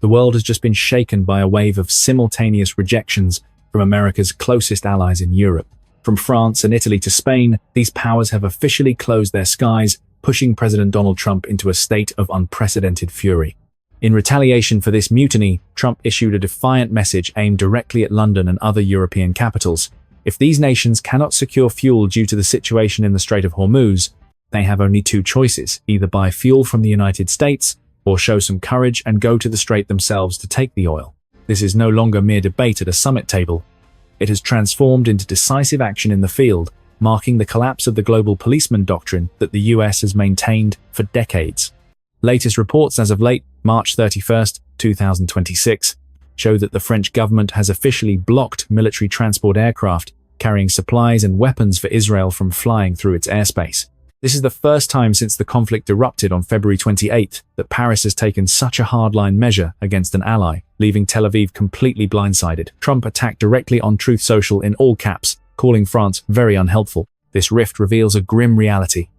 The world has just been shaken by a wave of simultaneous rejections from America's closest allies in Europe. From France and Italy to Spain, these powers have officially closed their skies, pushing President Donald Trump into a state of unprecedented fury. In retaliation for this mutiny, Trump issued a defiant message aimed directly at London and other European capitals. If these nations cannot secure fuel due to the situation in the Strait of Hormuz, they have only two choices: either buy fuel from the United States or show some courage and go to the strait themselves to take the oil. This is no longer mere debate at a summit table. It has transformed into decisive action in the field, marking the collapse of the global policeman doctrine that the US has maintained for decades. Latest reports as of late, March 31st, 2026, show that the French government has officially blocked military transport aircraft carrying supplies and weapons for Israel from flying through its airspace. This is the first time since the conflict erupted on February 28th that Paris has taken such a hardline measure against an ally, leaving Tel Aviv completely blindsided. Trump attacked directly on Truth Social in all caps, calling France very unhelpful. This rift reveals a grim reality.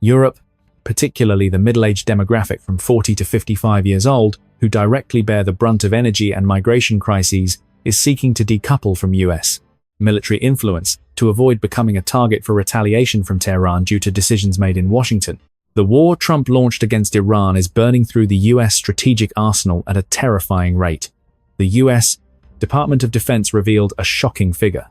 Europe, particularly the middle-aged demographic from 40 to 55 years old, who directly bear the brunt of energy and migration crises, is seeking to decouple from US military influence to avoid becoming a target for retaliation from Tehran due to decisions made in Washington. The war Trump launched against Iran is burning through the US strategic arsenal at a terrifying rate. The US Department of Defense revealed a shocking figure.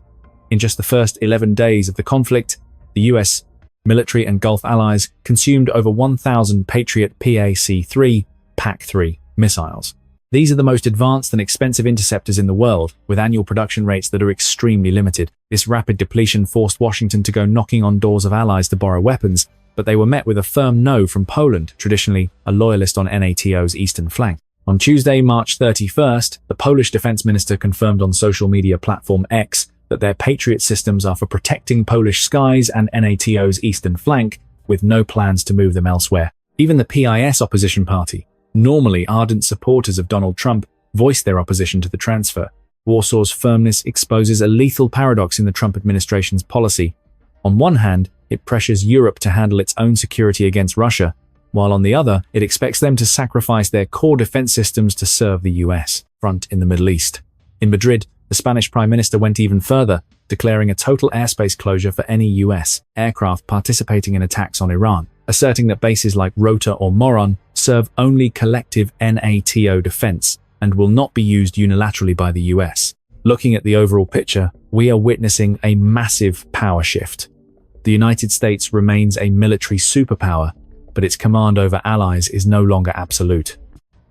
In just the first 11 days of the conflict, the US military and Gulf allies consumed over 1,000 Patriot PAC-3 missiles. These are the most advanced and expensive interceptors in the world, with annual production rates that are extremely limited. This rapid depletion forced Washington to go knocking on doors of allies to borrow weapons, but they were met with a firm no from Poland, traditionally a loyalist on NATO's eastern flank. On Tuesday, March 31st, the Polish defense minister confirmed on social media platform X that their Patriot systems are for protecting Polish skies and NATO's eastern flank, with no plans to move them elsewhere. Even the PIS opposition party, normally ardent supporters of Donald Trump, voiced their opposition to the transfer. Warsaw's firmness exposes a lethal paradox in the Trump administration's policy. On one hand, it pressures Europe to handle its own security against Russia, while on the other, it expects them to sacrifice their core defense systems to serve the US front in the Middle East. In Madrid, the Spanish Prime Minister went even further, declaring a total airspace closure for any US aircraft participating in attacks on Iran, asserting that bases like Rota or Moron serve only collective NATO defense and will not be used unilaterally by the US. Looking at the overall picture, we are witnessing a massive power shift. The United States remains a military superpower, but its command over allies is no longer absolute.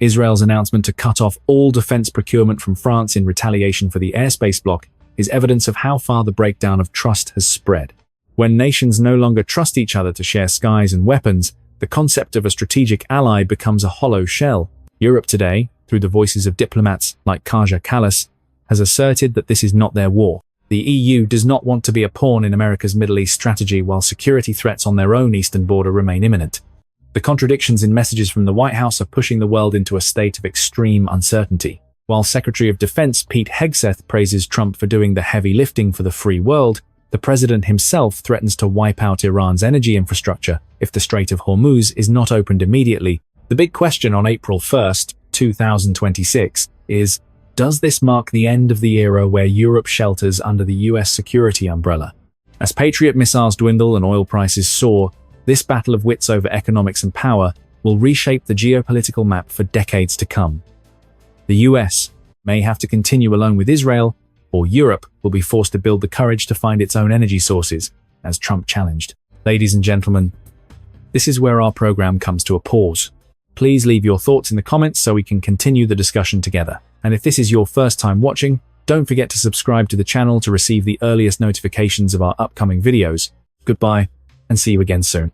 Israel's announcement to cut off all defense procurement from France in retaliation for the airspace block is evidence of how far the breakdown of trust has spread. When nations no longer trust each other to share skies and weapons, the concept of a strategic ally becomes a hollow shell. Europe today, through the voices of diplomats like Kaja Kallas, has asserted that this is not their war. The EU does not want to be a pawn in America's Middle East strategy while security threats on their own eastern border remain imminent. The contradictions in messages from the White House are pushing the world into a state of extreme uncertainty. While Secretary of Defense Pete Hegseth praises Trump for doing the heavy lifting for the free world, the president himself threatens to wipe out Iran's energy infrastructure if the Strait of Hormuz is not opened immediately. The big question on April 1st, 2026 is, does this mark the end of the era where Europe shelters under the US security umbrella? As Patriot missiles dwindle and oil prices soar, this battle of wits over economics and power will reshape the geopolitical map for decades to come. The US may have to continue alone with Israel, or Europe will be forced to build the courage to find its own energy sources, as Trump challenged. Ladies and gentlemen, this is where our program comes to a pause. Please leave your thoughts in the comments so we can continue the discussion together. And if this is your first time watching, don't forget to subscribe to the channel to receive the earliest notifications of our upcoming videos. Goodbye, and see you again soon.